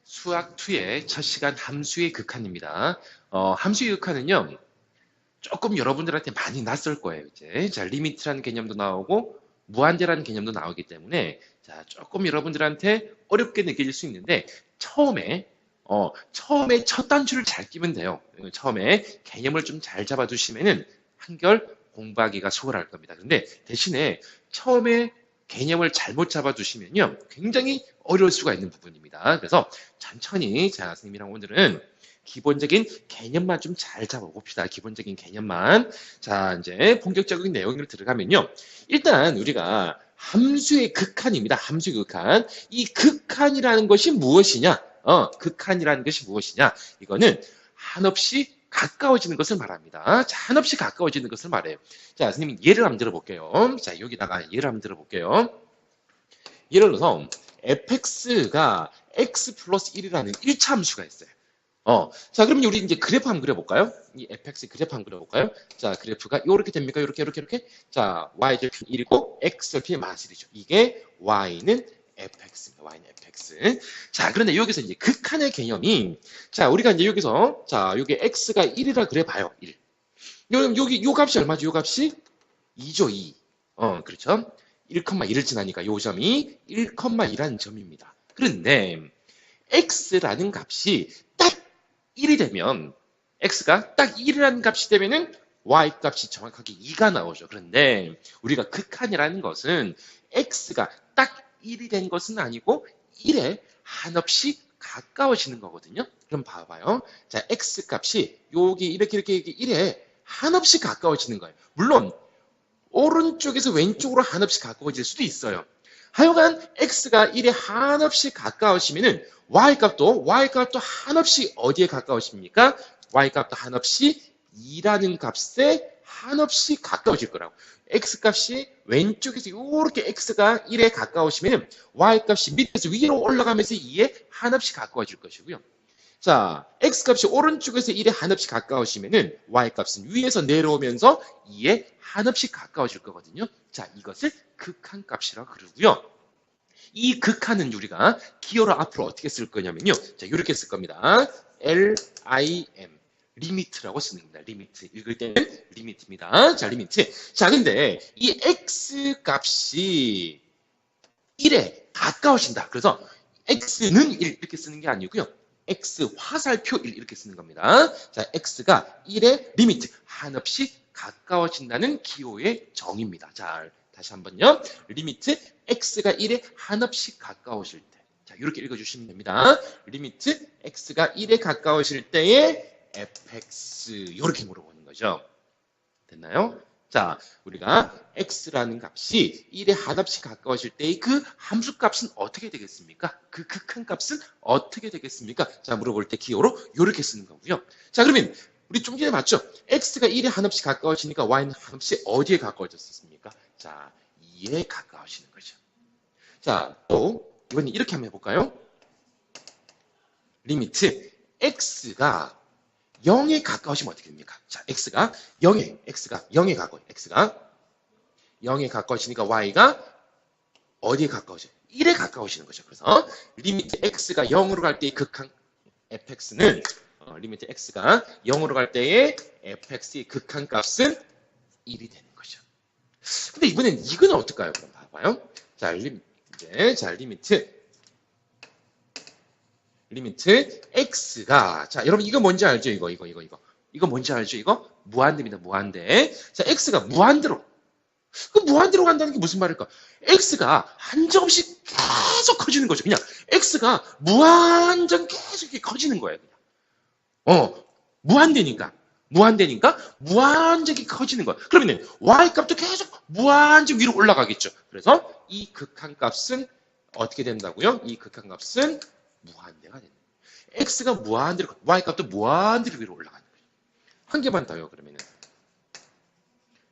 수학 2의 첫 시간 함수의 극한입니다. 함수의 극한은요, 조금 여러분들한테 많이 낯설 거예요. 이제. 자, 리미트라는 개념도 나오고, 무한대라는 개념도 나오기 때문에, 자, 조금 여러분들한테 어렵게 느껴질 수 있는데, 처음에 첫 단추를 잘 끼면 돼요. 처음에 개념을 좀 잘 잡아두시면은 한결 공부하기가 수월할 겁니다. 근데 대신에 처음에 개념을 잘못 잡아두시면요, 굉장히 어려울 수가 있는 부분입니다. 그래서 천천히, 자, 선생님이랑 오늘은 기본적인 개념만 좀 잘 잡아봅시다. 기본적인 개념만. 자, 이제 본격적인 내용으로 들어가면요. 일단 우리가 함수의 극한입니다. 함수의 극한. 이 극한이라는 것이 무엇이냐? 극한이라는 것이 무엇이냐? 이거는 한없이 가까워지는 것을 말합니다. 자, 한없이 가까워지는 것을 말해요. 자, 선생님 예를 한번 들어볼게요. 자, 여기다가 예를 한번 들어볼게요. 예를 들어서 fx가 x 플러스 1이라는 1차 함수가 있어요. 자, 그러면 우리 이제 그래프 한번 그려볼까요? 이 fx 그래프 한번 그려볼까요? 자, 그래프가 이렇게 됩니까? 이렇게. 자, y절편 1이고, x절편이 마이너스 1이죠. 이게 y는 fx입니다. y는 fx. 자, 그런데 여기서 이제 극한의 개념이, 자, 우리가 이제 여기서, 자, 여기 x가 1이라 그래봐요. 1. 여기, 요 값이 얼마죠? 요 값이 2죠, 2. 그렇죠? 1,1을 지나니까 요 점이 1,2라는 점입니다. 그런데, x라는 값이 딱 1이 되면 x가 딱 1이라는 값이 되면은 y 값이 정확하게 2가 나오죠. 그런데 우리가 극한이라는 것은 x가 딱 1이 된 것은 아니고 1에 한없이 가까워지는 거거든요. 그럼 봐봐요. 자, x 값이 여기 이렇게 1에 한없이 가까워지는 거예요. 물론 오른쪽에서 왼쪽으로 한없이 가까워질 수도 있어요. 하여간 x가 1에 한없이 가까워지면은 y값도 한없이 어디에 가까워집니까? y값도 한없이 2라는 값에 한없이 가까워질 거라고. x값이 왼쪽에서 이렇게 x가 1에 가까워지면 y값이 밑에서 위로 올라가면서 2에 한없이 가까워질 것이고요. 자, x값이 오른쪽에서 1에 한없이 가까워지면은 y값은 위에서 내려오면서 2에 한없이 가까워질 거거든요. 자, 이것을 극한값이라고 그러고요. 이 극한은 우리가 기호로 앞으로 어떻게 쓸 거냐면요. 자, 이렇게 쓸 겁니다. LIM. 리미트라고 쓰는 겁니다. 리미트. 읽을 때는 리미트입니다. 자, 리미트. 자, 근데 이 x 값이 1에 가까워진다. 그래서 x는 1 이렇게 쓰는 게 아니고요. x 화살표 1 이렇게 쓰는 겁니다. 자, x가 1의 리미트 한없이 가까워진다는 기호의 정의입니다. 자, 다시 한번요. 리미트 x가 1에 한없이 가까워질 때. 자, 이렇게 읽어주시면 됩니다. 리미트 x가 1에 가까워질 때의 fx 이렇게 물어보는 거죠. 됐나요? 자, 우리가 x라는 값이 1에 한없이 가까워질 때의 그 함수값은 어떻게 되겠습니까? 그 극한값은 어떻게 되겠습니까? 자, 물어볼 때 기호로 이렇게 쓰는 거고요. 자, 그러면 우리 좀 전에 맞죠? x가 1에 한없이 가까워지니까 y는 한없이 어디에 가까워졌습니까? 자, 2에 가까워지는 거죠. 자, 또 이번엔 이렇게 한번 해볼까요? 리미트 x가 0에 가까워지면 어떻게 됩니까? 자, x가 0에 가까워요. x가 0에 가까워지니까 y가 어디에 가까워져요? 1에 가까워지는 거죠. 그래서 리미트 x가 0으로 갈 때의 극한 fx는 리미트 x가 0으로 갈 때의 fx의 극한값은 1이 되는 거죠. 근데 이번엔 이거는 어떨까요? 그럼 봐봐요. 자, 리미트 x가 자, 여러분 이거 뭔지 알죠? 이거 뭔지 알죠? 이거 무한대입니다. 무한대. 자, x가 무한대로 그 무한대로 간다는 게 무슨 말일까? x가 한정없이 계속 커지는 거죠. 그냥 x가 무한정 계속 이렇게 커지는 거예요. 그냥. 무한대니까 무한정이 커지는 거야. 그러면 y 값도 계속 무한정 위로 올라가겠죠. 그래서 이 극한값은 어떻게 된다고요? 이 극한값은 무한대가 된다. x가 무한대로, y값도 무한대로 위로 올라가는 거예요. 한 개만 더요, 그러면은.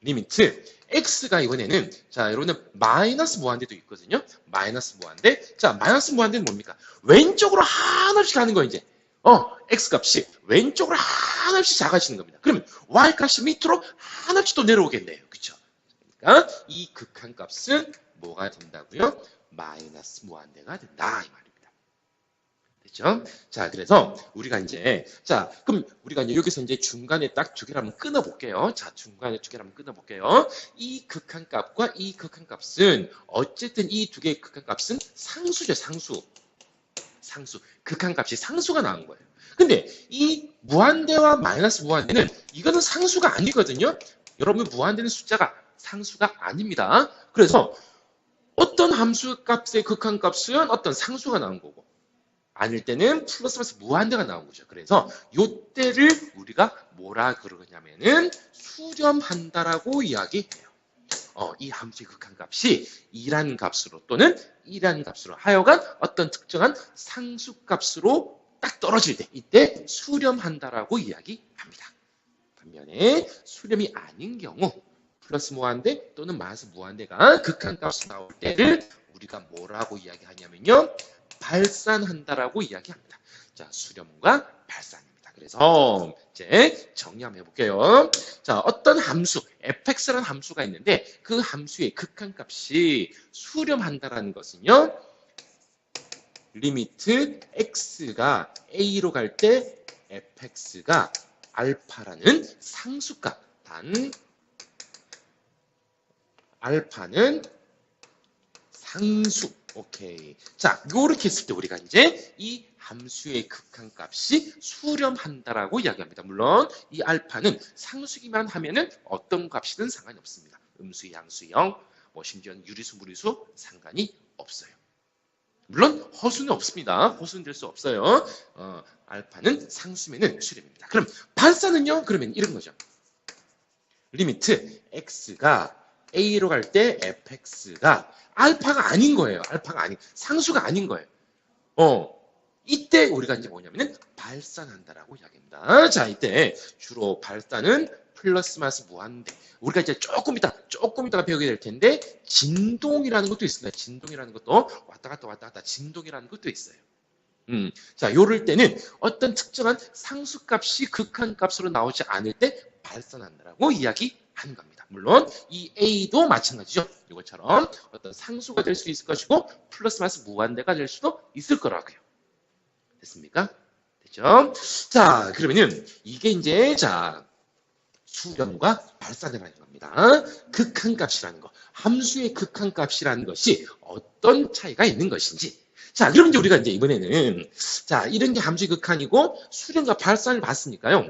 리미트, x가 이번에는, 자, 여러분은 마이너스 무한대도 있거든요. 마이너스 무한대. 자, 마이너스 무한대는 뭡니까? 왼쪽으로 한없이 가는 거예요, 이제. x값이 왼쪽으로 한없이 작아지는 겁니다. 그러면 y값이 밑으로 한없이 또 내려오겠네요. 그쵸? 그러니까 이 극한값은 뭐가 된다고요? 마이너스 무한대가 된다, 이 말입니다. 됐죠? 자, 그래서 우리가 이제, 자, 그럼 우리가 이제 여기서 이제 중간에 딱 두 개를 한번 끊어볼게요. 자, 중간에 두 개를 한번 끊어볼게요. 이 극한값과 이 극한값은, 어쨌든 이 두 개의 극한값은 상수죠, 상수. 상수. 극한값이 상수가 나온 거예요. 근데 이 무한대와 마이너스 무한대는 이거는 상수가 아니거든요. 여러분, 무한대는 숫자가 상수가 아닙니다. 그래서 어떤 함수 값의 극한값은 어떤 상수가 나온 거고, 아닐 때는 플러스 마이너스 무한대가 나온 거죠. 그래서 요때를 우리가 뭐라 그러냐면은 수렴한다라고 이야기해요. 이 함수의 극한값이 2라는 값으로 또는 2라는 값으로 하여간 어떤 특정한 상수값으로 딱 떨어질 때 이때 수렴한다라고 이야기합니다. 반면에 수렴이 아닌 경우 플러스 무한대 또는 마이너스 무한대가 극한값으로 나올 때를 우리가 뭐라고 이야기하냐면요. 발산한다라고 이야기합니다. 자, 수렴과 발산입니다. 그래서 이제 정리 한번 해볼게요. 자, 어떤 함수, fx라는 함수가 있는데 그 함수의 극한값이 수렴한다라는 것은요. 리미트 x가 a로 갈 때 fx가 알파라는 상수값, 단 알파는 상수. 오케이. 자, 요렇게 했을 때 우리가 이제 이 함수의 극한값이 수렴한다라고 이야기합니다. 물론 이 알파는 상수기만 하면은 어떤 값이든 상관이 없습니다. 음수, 양수, 영, 뭐 심지어는 유리수, 무리수 상관이 없어요. 물론 허수는 없습니다. 허수는 될 수 없어요. 알파는 상수면은 수렴입니다. 그럼 발산은요? 그러면 이런 거죠. 리미트 x가 a로 갈 때 fx가 알파가 아닌 거예요. 알파가 아닌, 상수가 아닌 거예요. 이때 우리가 이제 뭐냐면은 발산한다라고 이야기합니다. 자, 이때 주로 발산은 플러스 마이너스 무한대. 우리가 이제 조금 이따가 배우게 될 텐데 진동이라는 것도 있습니다. 진동이라는 것도 왔다 갔다 진동이라는 것도 있어요. 자, 요럴 때는 어떤 특정한 상수값이 극한값으로 나오지 않을 때 발산한다라고 이야기하는 겁니다. 물론 이 A도 마찬가지죠. 이것처럼 어떤 상수가 될 수도 있을 것이고 플러스 마이너스 무한대가 될 수도 있을 거라고요. 됐습니까? 됐죠? 자, 그러면은 이게 이제 자 수렴과 발산이라는 겁니다. 극한값이라는 거, 함수의 극한값이라는 것이 어떤 차이가 있는 것인지. 자, 그럼 이제 우리가 이제 이번에는 자 이런 게 함수의 극한이고 수렴과 발산을 봤으니까요.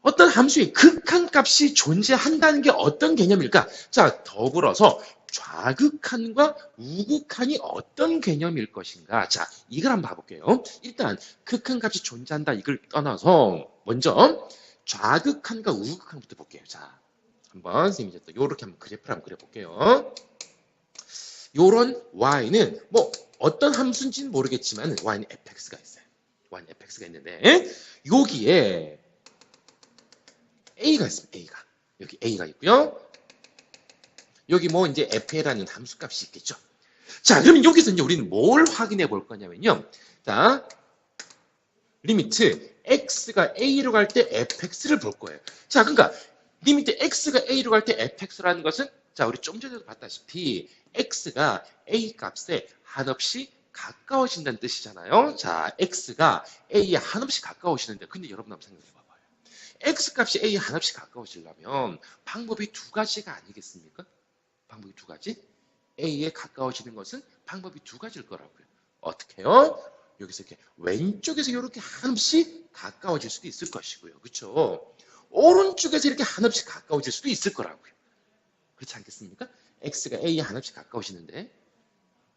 어떤 함수의 극한값이 존재한다는 게 어떤 개념일까? 자, 더불어서 좌극한과 우극한이 어떤 개념일 것인가? 자, 이걸 한번 봐볼게요. 일단 극한값이 존재한다 이걸 떠나서 먼저 좌극한과 우극한부터 볼게요. 자, 한번 선생님이 또 이렇게 한번 그래프를 한번 그려볼게요. 요런 y는 뭐 어떤 함수인지는 모르겠지만 y는 fx가 있어요. y는 fx가 있는데 여기에 a가 있습니다. a가. 여기 a가 있고요. 여기 뭐 이제 fa라는 함수값이 있겠죠. 자, 그러면 여기서 이제 우리는 뭘 확인해 볼 거냐면요. 자, 리미트 x가 a로 갈 때 fx를 볼 거예요. 자, 그러니까 리미트 x가 a로 갈 때 fx라는 것은 자, 우리 좀 전에도 봤다시피 x가 a 값에 한없이 가까워진다는 뜻이잖아요. 자, x가 a에 한없이 가까워지는데 근데 여러분 한번 생각해 봐봐요. x값이 a에 한없이 가까워지려면 방법이 두 가지가 아니겠습니까? 방법이 두 가지? a에 가까워지는 것은 방법이 두 가지일 거라고요. 어떻게요? 여기서 이렇게 왼쪽에서 이렇게 한없이 가까워질 수도 있을 것이고요. 그렇죠? 오른쪽에서 이렇게 한없이 가까워질 수도 있을 거라고요. 그렇지 않겠습니까? x가 a에 한없이 가까워지는데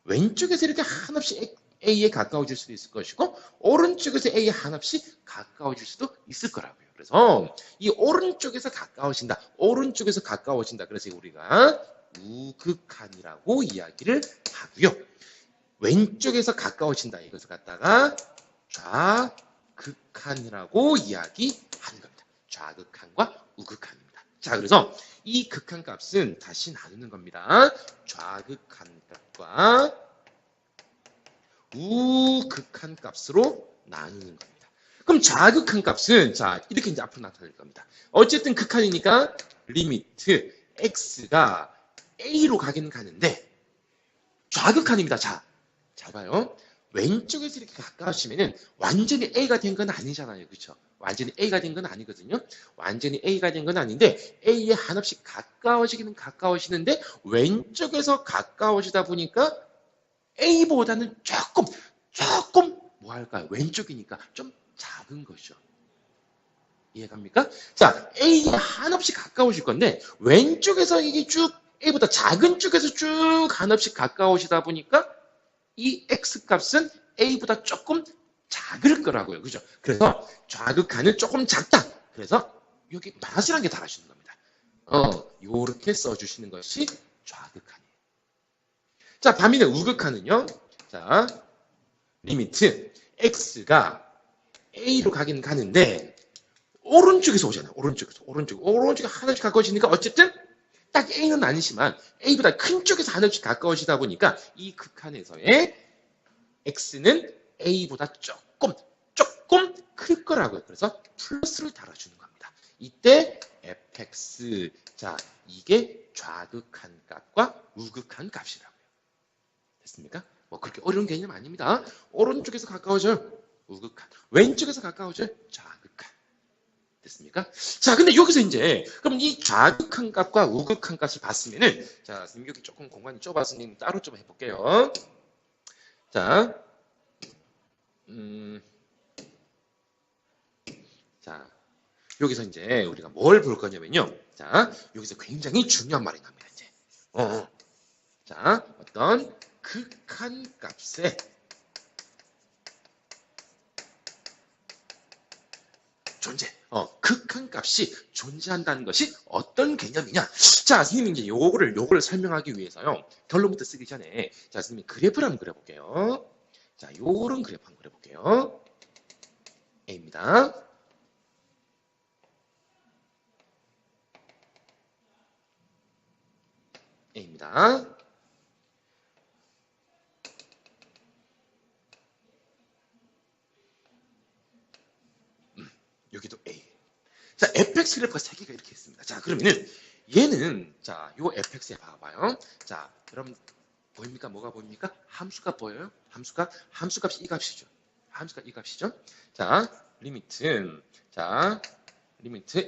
왼쪽에서 이렇게 한없이 a에 가까워질 수도 있을 것이고 오른쪽에서 a에 한없이 가까워질 수도 있을 거라고요. 그래서 이 오른쪽에서 가까워진다. 오른쪽에서 가까워진다. 그래서 우리가 우극한이라고 이야기를 하고요. 왼쪽에서 가까워진다. 이것을 갖다가 좌극한이라고 이야기하는 겁니다. 좌극한과 우극한입니다. 자, 그래서 이 극한값은 다시 나누는 겁니다. 좌극한값과 우극한값으로 나누는 겁니다. 그럼 좌극한값은 자 이렇게 이제 앞으로 나타날 겁니다. 어쨌든 극한이니까 리미트 x가 a로 가긴 가는데 좌극한입니다. 자, 잘 봐요. 왼쪽에서 이렇게 가까우시면은 완전히 A가 된 건 아니잖아요. 그렇죠? 완전히 A가 된 건 아니거든요. 완전히 A가 된 건 아닌데 A에 한없이 가까워지기는 가까워지는데 왼쪽에서 가까워지다 보니까 A보다는 조금 뭐 할까요? 왼쪽이니까 좀 작은 거죠. 이해갑니까? 자, A에 한없이 가까우실 건데 왼쪽에서 이게 쭉 A보다 작은 쪽에서 쭉 한없이 가까우시다 보니까 이 X 값은 A보다 조금 작을 거라고요. 그죠? 그래서 좌극한은 조금 작다. 그래서 여기 마이너스라는 게 달아주는 겁니다. 요렇게 써주시는 것이 좌극한이에요. 자, 반면에 우극한은요. 자, 리미트 X가 A로 가긴 가는데 오른쪽에서 오잖아요. 오른쪽에 하나씩 가까워지니까 어쨌든 딱 A는 아니지만 A보다 큰 쪽에서 하나씩 가까워지다 보니까 이 극한에서의 X는 A보다 조금 클 거라고요. 그래서 플러스를 달아주는 겁니다. 이때 fx, 자, 이게 좌극한 값과 우극한 값이라고요. 됐습니까? 뭐 그렇게 어려운 개념 아닙니다. 오른쪽에서 가까워져요. 우극한. 왼쪽에서 가까워져요. 좌극한. 됐습니까? 자, 근데 여기서 이제 그럼 이 좌극한 값과 우극한 값을 봤으면은 자, 선생님 여기 조금 공간이 좁아서 따로 좀 해볼게요. 자, 자, 여기서 이제 우리가 뭘 볼 거냐면요. 자, 여기서 굉장히 중요한 말이 납니다. 이제, 자, 어떤 극한 값의 존재, 극한 값이 존재한다는 것이 어떤 개념이냐? 자, 선생님이 이제 요거를 설명하기 위해서요. 결론부터 쓰기 전에, 자, 선생님 그래프를 한번 그려볼게요. 자, 요런 그래프 한번 그려볼게요. A입니다. A입니다. 여기도 A. 자, fx 그래프가 3개가 이렇게 있습니다. 자, 그러면은 얘는 자, 요 fx에 봐봐요. 자, 그럼 보입니까? 뭐가 보입니까? 함수값 보여요? 함수값이 이 값이죠. 함수값 이 값이죠. 자, 리미트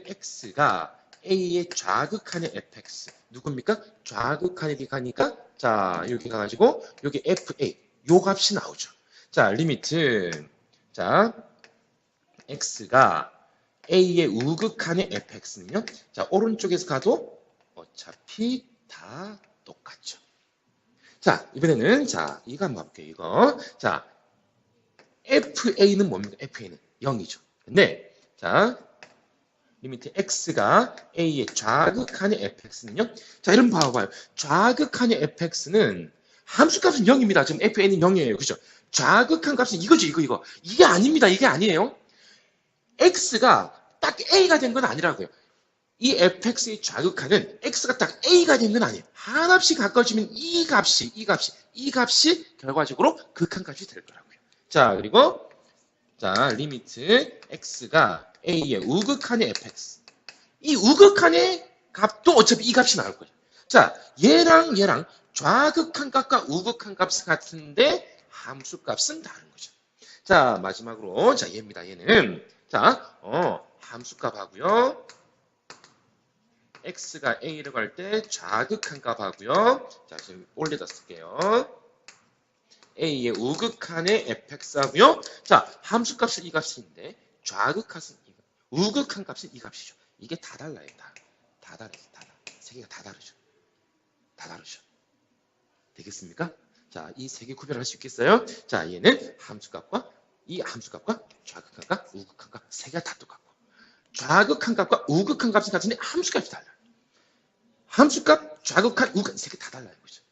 x가 a의 좌극한의 fx 누굽니까? 좌극한이 가니까 자, 이렇게 가가지고 여기 fa 요 값이 나오죠. 자, 리미트 자, x가 a의 우극한의 fx는요. 자, 오른쪽에서 가도 어차피 다 똑같죠. 자, 이번에는 자, 이거 한번 볼게요. 이거. 자, fa는 뭡니까? fa는 0이죠. 근데 자, 리미트 x가 a의 좌극한의 fx는요. 자, 이런 봐봐요. 좌극한의 fx는 함수값은 0입니다. 지금 fa는 0이에요. 그죠? 좌극한 값은 이거죠. 이거. 이게 아닙니다. 이게 아니에요. x가 딱 a가 된 건 아니라고요. 이 fx의 좌극한은 x가 딱 a가 된 건 아니에요. 한없이 가까워지면 이 값이 결과적으로 극한값이 될 거라고요. 자, 그리고 자, 리미트 x가 a의 우극한의 fx. 이 우극한의 값도 어차피 이 값이 나올 거예요. 자, 얘랑 좌극한 값과 우극한 값 같은데 함수 값은 다른 거죠. 자, 마지막으로 자, 얘입니다. 얘는 자, 함수값 하고요. x가 a로 갈 때 좌극한 값 하고요. 자, 지금 올려다 쓸게요. a의 우극한의 fx 하고요. 자, 함수값은 이 값인데 좌극값은 이 값, 우극한 값은 이 값이죠. 이게 다 달라요. 다 달라요. 세 개가 다 다르죠. 되겠습니까? 자, 이 세 개 구별할 수 있겠어요? 자, 얘는 이 함수값과 좌극한 값, 우극한 값, 세 개가 다 똑같고 좌극한 값과 우극한 값은 같은데 함수값이 달라요. 함수값, 좌극한, 우극한 세 개 다 달라요. 그죠?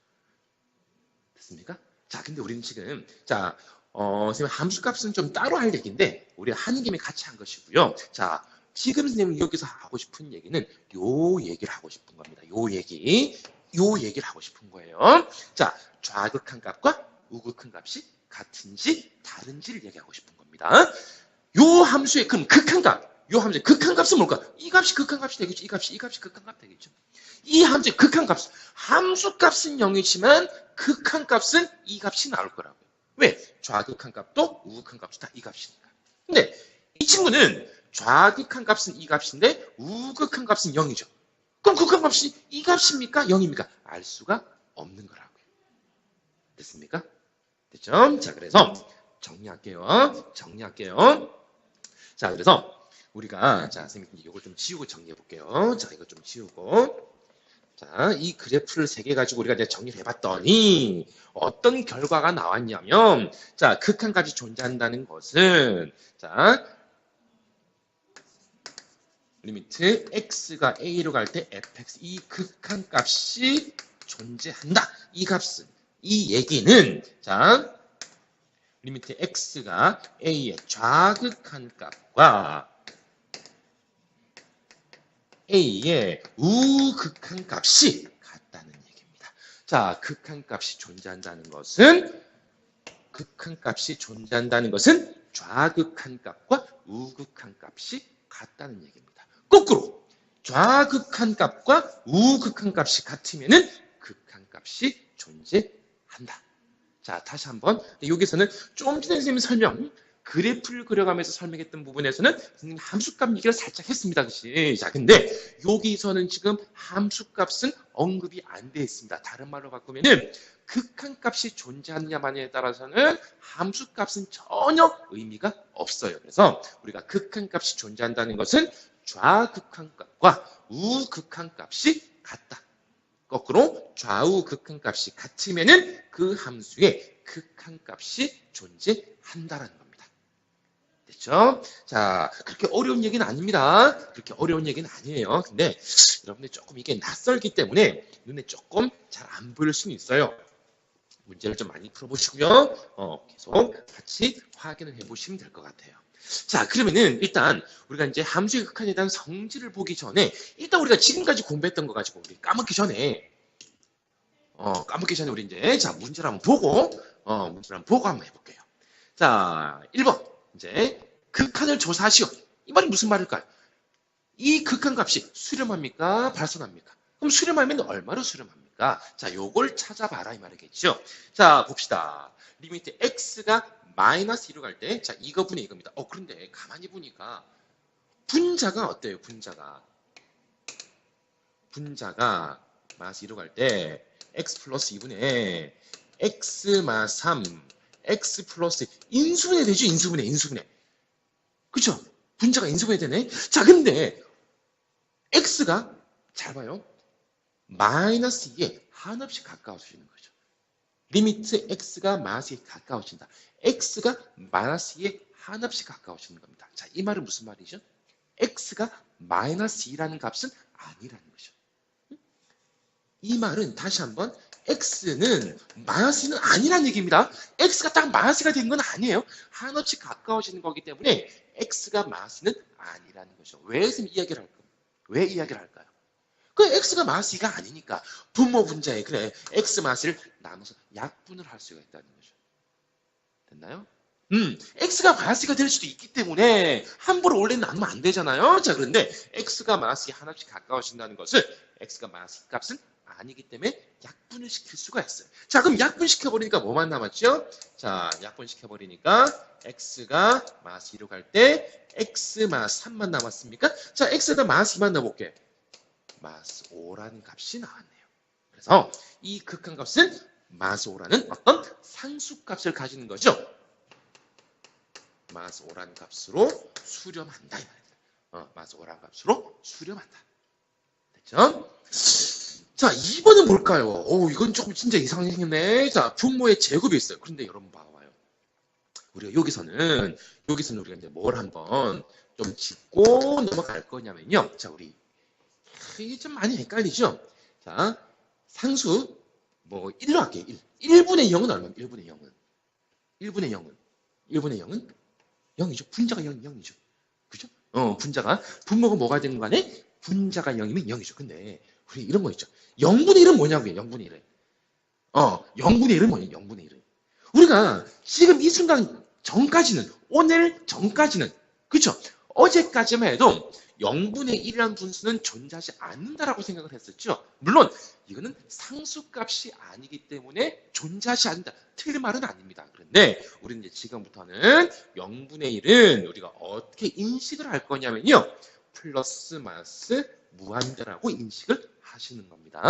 됐습니까? 자, 근데 우리는 지금 자, 선생님 함수값은 좀 따로 할 얘기인데 우리가 하는 김에 같이 한 것이고요. 자, 지금 선생님 여기서 하고 싶은 얘기는 요 얘기를 하고 싶은 겁니다. 요 얘기를 하고 싶은 거예요. 자, 좌극한 값과 우극한 값이 같은지 다른지를 얘기하고 싶은 겁니다. 요 함수의 그럼 요 함수의 극한값은 뭘까? 이 값이 극한값이 되겠죠. 이 값이 극한값 되겠죠. 이 함수의 극한값, 함수값은 0이지만 극한값은 이 값이 나올 거라고요. 왜? 좌극한 값도 우극한 값도 다 이 값이니까. 근데 이 친구는 좌극한 값은 이 값인데 우극한 값은 0이죠. 그럼 극한 값이 이 값입니까? 0입니까? 알 수가 없는 거라고요. 됐습니까? 됐죠? 자, 그래서 정리할게요. 자, 그래서 우리가 자, 선생님 이걸 좀 지우고 정리해 볼게요. 자, 이거 좀 지우고. 자, 이 그래프를 3개 가지고 우리가 이제 정리를 해봤더니 어떤 결과가 나왔냐면, 자, 극한값이 존재한다는 것은, 자, 리미트 x가 a로 갈 때 fx 이 극한값이 존재한다. 이 값은, 이 얘기는, 자, 리미트 x가 a의 좌극한 값과 a의 우극한 값이 같다는 얘기입니다. 자, 극한값이 존재한다는 것은 좌극한 값과 우극한 값이 같다는 얘기입니다. 거꾸로 좌극한 값과 우극한 값이 같으면은 극한값이 존재한다. 자, 다시 한번 여기서는 좀 전에 선생님이 설명 그래프를 그려가면서 설명했던 부분에서는 함수값 얘기를 살짝 했습니다. 그치? 자, 근데 여기서는 지금 함수값은 언급이 안 돼 있습니다. 다른 말로 바꾸면은 극한값이 존재하느냐 마느냐에 따라서는 함수값은 전혀 의미가 없어요. 그래서 우리가 극한값이 존재한다는 것은 좌극한값과 우극한값이 같다. 거꾸로 좌우 극한값이 같으면은 그 함수에 극한값이 존재한다라는 겁니다. 됐죠? 자, 그렇게 어려운 얘기는 아닙니다. 그렇게 어려운 얘기는 아니에요. 근데 여러분들 조금 이게 낯설기 때문에 눈에 조금 잘 안 보일 수는 있어요. 문제를 좀 많이 풀어보시고요. 계속 같이 확인을 해보시면 될 것 같아요. 자, 그러면은 일단 우리가 이제 함수의 극한에 대한 성질을 보기 전에 일단 우리가 지금까지 공부했던 거 가지고 우리 까먹기 전에 우리 이제 자 문제를 한번 보고 한번 해볼게요. 자, 1번 이제 극한을 조사하시오. 이 말이 무슨 말일까요? 이 극한값이 수렴합니까? 발산합니까? 그럼 수렴하면 얼마로 수렴합니까? 자, 요걸 찾아봐라 이 말이겠죠. 자, 봅시다. 리미트 x가 마이너스 2로 갈 때, 자, 이거분의 이겁니다. 그런데 가만히 보니까 분자가 어때요? 분자가 마이너스 2로 갈 때 x 플러스 2분의 x 마 3 x 플러스 인수분해 되죠? 인수분해. 그쵸? 분자가 인수분해 되네. 자, 근데 x가 잘 봐요. 마이너스 2에 한없이 가까워지는 거죠. 리미트 x가 마이너스 2에 가까워진다. x가 마이너스 2에 한없이 가까워지는 겁니다. 자, 이 말은 무슨 말이죠? x가 마이너스 2라는 값은 아니라는 거죠. 이 말은 다시 한번 x는 마이너스는 아니라는 얘기입니다. x가 딱 마이너스가 된 건 아니에요. 한없이 가까워지는 거기 때문에 x가 마이너스는 아니라는 거죠. 왜 이야기를 할까요? 왜 이야기를 할까요? 그 x가 마이너스 2가 아니니까 분모 분자에 그래 x 마이너스를 나눠서 약분을 할 수가 있다는 거죠. 됐나요? x가 마이너스가 될 수도 있기 때문에 함부로 원래 나누면 안 되잖아요. 자, 그런데 x가 마이너스 2 하나씩 가까워진다는 것은 x가 마이너스 2 값은 아니기 때문에 약분을 시킬 수가 있어요. 자, 그럼 약분시켜버리니까 뭐만 남았죠? 자, 약분시켜버리니까 x가 마이너스 2로 갈 때 x 마이너스 3만 남았습니까? 자, x에다 마이너스 2만 넣어볼게. 마이너스 5라는 값이 나왔네요. 그래서 이 극한값은 마이너스 5라는 어떤 상수값을 가지는 거죠. 마이너스 5라는 값으로 수렴한다. 마이너스 5라는 값으로 수렴한다. 됐죠? 자, 2번은 뭘까요? 이건 조금 진짜 이상하게 생겼네. 자, 분모의 제곱이 있어요. 그런데 여러분 봐봐요. 우리가 여기서는 우리가 이제 뭘 한번 좀 짚고 넘어갈 거냐면요. 자, 우리 이게 좀 많이 헷갈리죠? 자, 상수 뭐 1로 할게요. 1분의 0은 얼마입니까? 1분의 0은 0이죠. 분자가 0이죠. 그죠? 분자가 분모가 뭐가 되는 간에 분자가 0이면 0이죠. 근데 우리 이런 거 있죠. 0분의 1은 뭐냐고요? 0분의 1은. 0분의 1은 뭐냐? 0분의 1은. 우리가 지금 이 순간 전까지는 오늘 전까지는 그렇죠? 어제까지만 해도 0분의 1이라는 분수는 존재하지 않는다라고 생각을 했었죠. 물론 이거는 상수값이 아니기 때문에 존재하지 않는다. 틀린 말은 아닙니다. 그런데 우리는 이제 지금부터는 0분의 1은 우리가 어떻게 인식을 할 거냐면요. 플러스 마이너스 무한대라고 인식을 하시는 겁니다.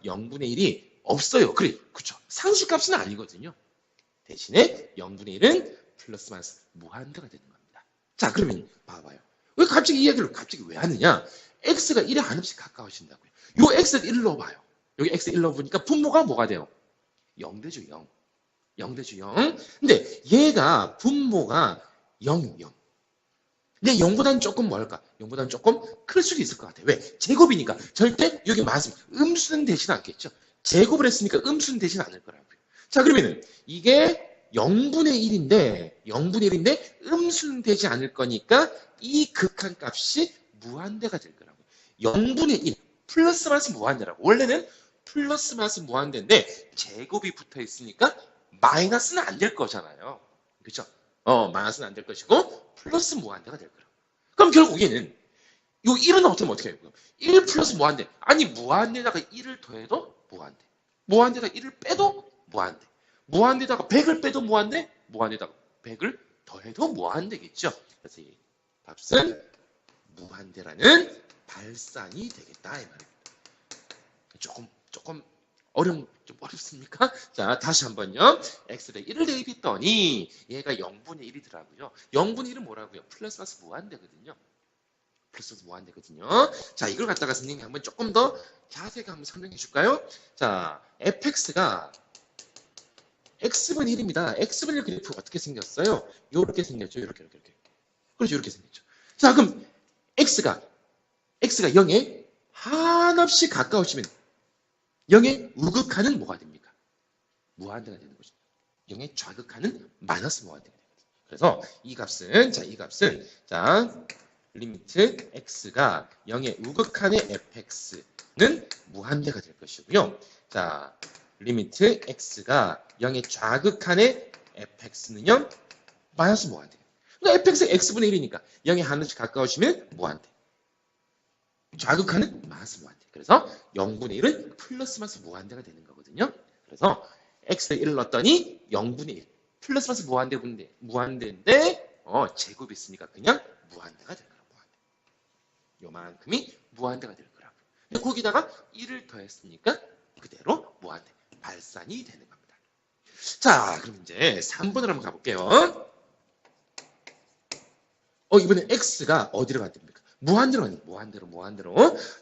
0분의 1이 없어요. 그래, 그렇죠. 상수값은 아니거든요. 대신에 0분의 1은 플러스 마이너스 무한대가 되는 겁니다. 자, 그러면 봐봐요. 왜 갑자기 이 이야기를 갑자기 왜 하느냐? x가 1에 한없이 가까워진다고요. 요 x를 1 넣어봐요. 여기 x 1 넣어보니까 분모가 뭐가 돼요? 0 되죠, 0. 0 되죠, 0. 근데 얘가 분모가 0, 0. 근데 0보다는 조금 뭘까? 0보다는 조금 클 수도 있을 것 같아요. 왜? 제곱이니까. 절대 여기 맞으면 음수는 되진 않겠죠. 제곱을 했으니까 음수는 되진 않을 거라고요. 자, 그러면은 이게 0분의 1인데 음수는 되지 않을 거니까 이 극한 값이 무한대가 될 거라고요. 0분의 1 플러스 마이너스 무한대라고. 원래는 플러스 마이너스 무한대인데 제곱이 붙어 있으니까 마이너스는 안 될 거잖아요. 그렇죠? 마이너스는 안 될 것이고 플러스 무한대가 될 거라고. 그럼 결국 얘는 이 1은 어떻게 해요? 1 플러스 무한대. 아니 무한대에다가 1을 더해도 무한대. 무한대에다가 1을 빼도 무한대. 무한대에다가 100을 빼도 무한대. 무한대에다가 100을 더해도 무한대겠죠. 그래서 이 값은 무한대라는 발산이 되겠다 이 말입니다. 조금 좀 어렵습니까? 자, 다시 한번요. x를 1을 대입했더니 얘가 0분의 1이더라고요. 0분의 1은 뭐라고요? 플러스 마이너스 무한대거든요. 플러스 무한대거든요. 자, 이걸 갖다가 선생님이 한번 조금 더 자세하게 한번 설명해 줄까요? 자, fx가 x분의 1입니다. x분의 1 그래프 어떻게 생겼어요? 요렇게 생겼죠. 이렇게. 그렇죠. 이렇게 생겼죠. 자, 그럼 x가 0에 한없이 가까워지면 0의 우극하는 뭐가 됩니까? 무한대가 되는 거죠. 0의 좌극하는 마이너스 무한대가 되거든요. 그래서 이 값은 리미트 x가 0의 우극한의 fx는 무한대가 될 것이고요. 자, 리미트 x가 0의 좌극한의 fx는요, 마이너스 무한대. 그러니까 fx가 x분의 1이니까 0에 한없이 가까워지면 무한대. 좌극하는 마이너스 무한대. 그래서 0분의 1은 플러스 마이너스 무한대가 되는 거거든요. 그래서 x를 1을 넣었더니 0분의 1 플러스 마이너스 무한대인데 제곱이 있으니까 그냥 무한대가 될 거라고. 무한대. 요만큼이 무한대가 될 거라고. 근데 거기다가 1을 더했으니까 그대로 무한대 발산이 되는 겁니다. 자, 그럼 이제 3번으로 한번 가볼게요. 이번엔 x가 어디로 가됩니까? 무한대로.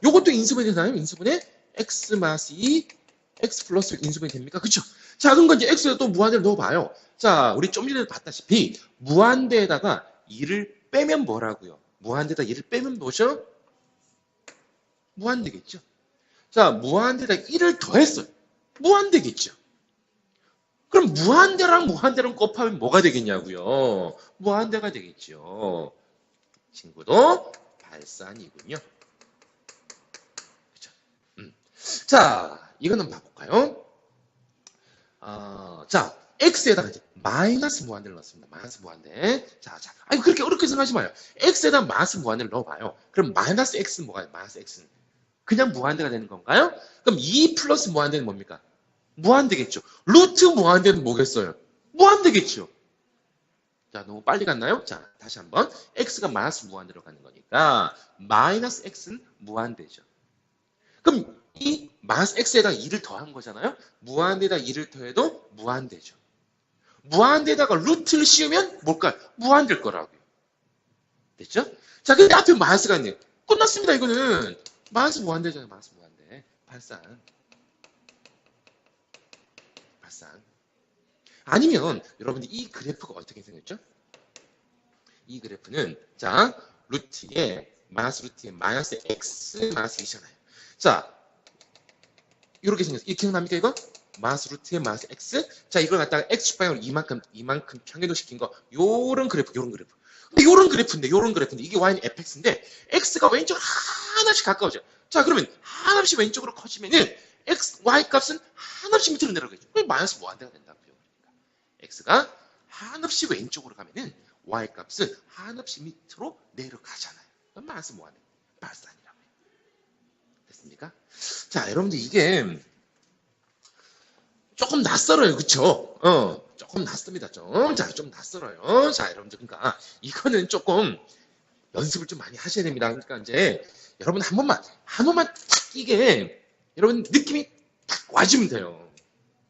요것도 인수분해 되나요? 인수분해 x 마이너스 2 x 플러스 인수분해 됩니까? 그쵸? 자, 그럼 이제 x에 또 무한대를 넣어봐요. 자, 우리 좀 전에 봤다시피 무한대에다가 2를 빼면 뭐라고요? 무한대에다 2를 빼면 뭐죠? 무한대겠죠? 자, 무한대에다 1을 더했어요. 무한대겠죠? 그럼 무한대랑 곱하면 뭐가 되겠냐고요? 무한대가 되겠죠. 친구도 발산이군요. 그렇죠? 자, 이거는 봐볼까요? 자, x에다가 이제 마이너스 무한대를 넣었습니다. 마이너스 무한대. 자, 아니 그렇게 어렵게 생각하지 마요. x에다 마이너스 무한대를 넣어봐요. 그럼 마이너스 x는 뭐가 돼요? 마이너스 x는 그냥 무한대가 되는 건가요? 그럼 2 플러스 무한대는 뭡니까? 무한대겠죠. 루트 무한대는 뭐겠어요? 무한대겠죠. 자, 너무 빨리 갔나요? 자, 다시 한번. x가 마이너스 무한대로 가는 거니까 마이너스 x는 무한대죠. 그럼 이 마이너스 x에다가 2를 더한 거잖아요. 무한대에다 2를 더해도 무한대죠. 무한대에다가 루트를 씌우면 뭘까요? 무한대일 거라고요. 됐죠? 자, 근데 앞에 마이너스가 있네요. 끝났습니다, 이거는. 마이너스 무한대잖아요, 마이너스 무한대. 발산. 아니면 여러분들 이 그래프가 어떻게 생겼죠? 이 그래프는 자 루트에 마이너스 x 마이너스 2잖아요. 자 이렇게 생겼어요. 이 기억납니까 이거? 마이너스 루트에 마이너스 x. 자 이걸 갖다가 x 방향으로 이만큼 평행도시킨 거 요런 그래프. 근데 요런 그래프인데 이게 y는 fx인데 x가 왼쪽으로 하나씩 가까워져. 자 그러면 하나씩 왼쪽으로 커지면은 y 값은 한없이 밑으로 내려가겠죠. 그럼 마이너스 무한대가 된다고요. x가 한없이 왼쪽으로 가면은 y값은 한없이 밑으로 내려가잖아요. 그럼 마이너스 뭐하네? 마이너스 아니라고 해요. 됐습니까? 자, 여러분들 이게 조금 낯설어요. 그쵸? 조금 낯섭니다. 좀. 자, 좀 낯설어요. 자, 여러분들 그러니까 이거는 조금 연습을 좀 많이 하셔야 됩니다. 그러니까 이제 여러분 한 번만 딱 이게 여러분 느낌이 딱 와주면 돼요.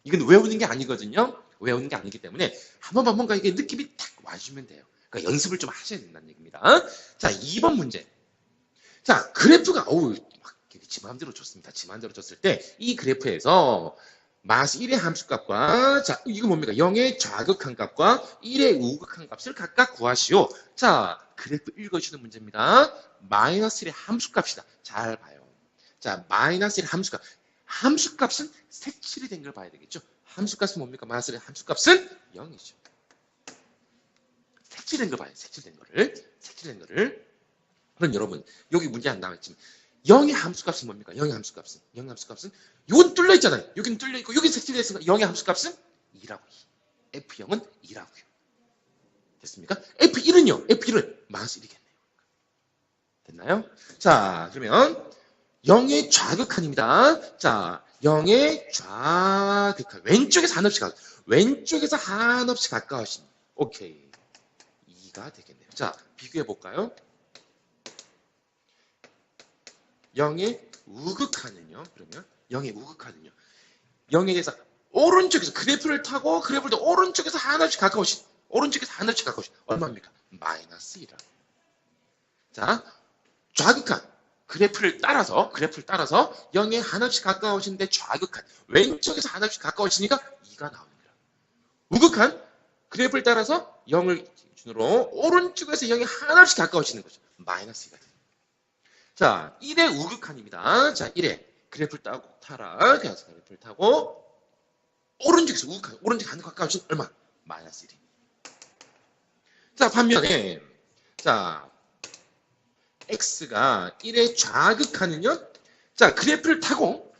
이건 외우는 게 아니거든요. 외우는 게 아니기 때문에 한 번만 뭔가 이게 느낌이 딱 와주면 돼요. 그러니까 연습을 좀 하셔야 된다는 얘기입니다. 자, 2번 문제. 자, 그래프가 막 지 마음대로 줬습니다. 지 마음대로 줬을 때 이 그래프에서 마스 1의 함수값과 자, 이거 뭡니까? 0의 좌극한 값과 1의 우극한 값을 각각 구하시오. 자, 그래프 읽어주는 문제입니다. 마이너스 1의 함수값이다. 잘 봐요. 자, 마이너스 1의 함수값. 함수값은 색칠이 된 걸 봐야 되겠죠? 함수값은 뭡니까? 마이너스 1의 함수값은 0이죠. 색칠된 거 봐요. 색칠된 거를. 그럼 여러분, 여기 문제 안 나왔지만 0의 함수값은 뭡니까? 0의 함수값은 이건 뚫려 있잖아요. 여기는 뚫려 있고 여기 색칠됐으니까 0의 함수값은 2라고. F0은 2라고요. 됐습니까? F1은요. F1은 마이너스 1이겠네요. 됐나요? 자, 그러면 0의 좌극한입니다. 자, 0의 좌극한. 왼쪽에서 한없이 가까우신. 오케이. 2가 되겠네요. 자, 비교해 볼까요? 0의 우극한은요. 그러면 0의 우극한은요. 0에 대해서 오른쪽에서 그래프를 타고 그래프를 오른쪽에서 한없이 가까우신 얼마입니까? 마이너스 1. 자, 좌극한 그래프를 따라서 0에 한없이 가까우신데 좌극한 왼쪽에서 한없이 가까우시니까 2가 나옵니다. 우극한 그래프를 따라서 0을 기준으로 오른쪽에서 0에 한없이 가까우시는 거죠. 마이너스 2가 돼요. 자, 1의 우극한입니다. 자, 1의 그래프를 타라. 그래서 그래프를 타고 오른쪽에서 우극한, 오른쪽 한없이 가까우신 얼마? 마이너스 1이. 자, 반면에 자, x가 1의 좌극한은요. 자, 그래프를 타고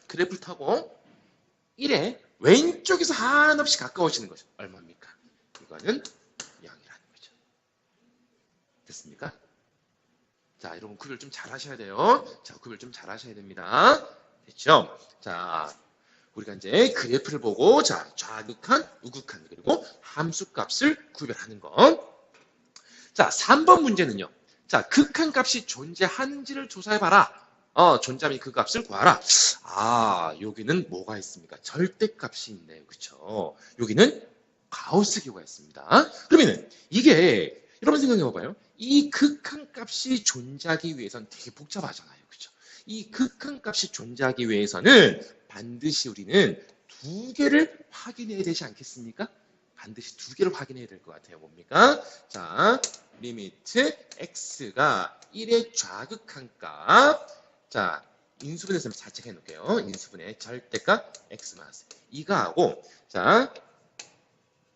1의 왼쪽에서 한없이 가까워지는 거죠. 얼마입니까? 이거는 0이라는 거죠. 됐습니까? 자, 여러분 구별 좀 잘 하셔야 돼요. 자, 구별 좀 잘 하셔야 됩니다. 됐죠? 자, 우리가 이제 그래프를 보고 자, 좌극한, 우극한 그리고 함수값을 구별하는 것. 자, 3번 문제는요. 자, 극한값이 존재하는지를 조사해봐라. 존재하면 그 값을 구하라. 아, 여기는 뭐가 있습니까? 절대값이 있네요. 그쵸? 여기는 가우스기호가 있습니다. 그러면은 이게 여러분 생각해봐봐요. 이 극한값이 존재하기 위해서는 되게 복잡하잖아요. 그쵸? 이 극한값이 존재하기 위해서는 반드시 우리는 두 개를 확인해야 되지 않겠습니까? 반드시 두 개를 확인해야 될 것 같아요. 뭡니까? 자, 리미트 x가 1의 좌극한 값. 자, 인수분해서 살짝 해놓을게요. 인수분해 절대값 x 마이너스 2가 하고, 자,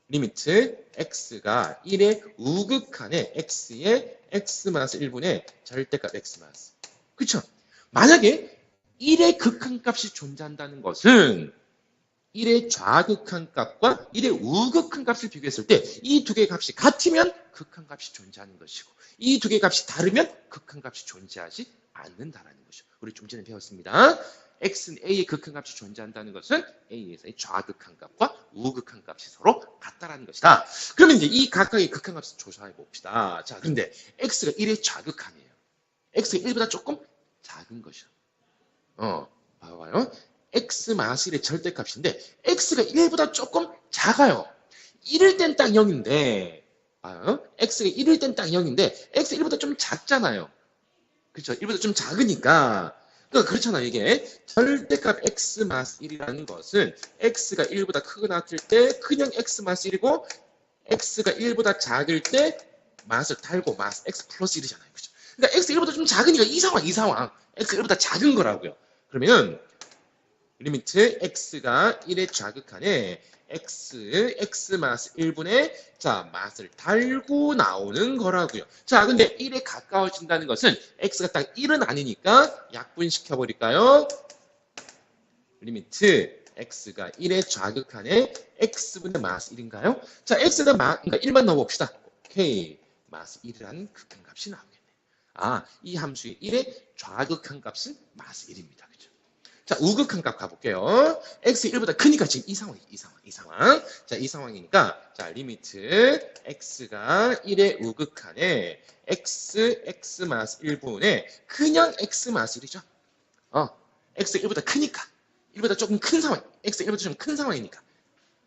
리미트 x가 1의 우극한의 x의 x 마이너스 1분의 절대값 x 마이너스. 그쵸? 만약에 1의 극한값이 존재한다는 것은 1의 좌극한 값과 1의 우극한 값을 비교했을 때 이 두 개의 값이 같으면 극한값이 존재하는 것이고 이 두 개의 값이 다르면 극한값이 존재하지 않는다라는 것이죠. 우리 좀 전에 배웠습니다. x는 a의 극한값이 존재한다는 것은 a에서의 좌극한 값과 우극한 값이 서로 같다라는 것이다. 그러면 이제 이 각각의 극한값을 조사해 봅시다. 자, 근데 x가 1의 좌극한이에요. x가 1보다 조금 작은 것이요. 봐봐요. x-1의 절대값인데 x가 1보다 조금 작아요. 1일 땐 딱 0인데 x가 1일 땐 딱 0인데 x 1보다 좀 작잖아요. 그렇죠? 1보다 좀 작으니까 그러니까 그렇잖아요. 이게 절대값 x-1이라는 것은 x가 1보다 크고 나왔을 때 그냥 x-1이고 x가 1보다 작을 때 마스를 달고 마스 x 플러스 1이잖아요. 그렇죠? 그러니까 x 1보다 좀 작으니까 이 상황 x 1보다 작은 거라고요. 그러면 리미트 x가 1의 좌극한에 x 마스 1분의 자 마스를 달고 나오는 거라고요. 자, 근데 1에 가까워진다는 것은 x가 딱 1은 아니니까 약분시켜 버릴까요? 리미트 x가 1의 좌극한에 x분의 마스 1인가요? 자, x는 그러니까 1만 넣어봅시다. 오케이. 마이너스 1이라는 극한값이 나오겠네. 아, 이 함수의 1의 좌극한값은 마이너스 1입니다. 그죠? 자, 우극한값 가볼게요. x 1보다 크니까 지금 이 상황. 자, 이 상황이니까, 자, 리미트 x가 1의 우극한에 x 마이너스 1분의 그냥 x 마이너스 1이죠. x 1보다 크니까. 1보다 조금 큰 상황. x 1보다 좀 큰 상황이니까.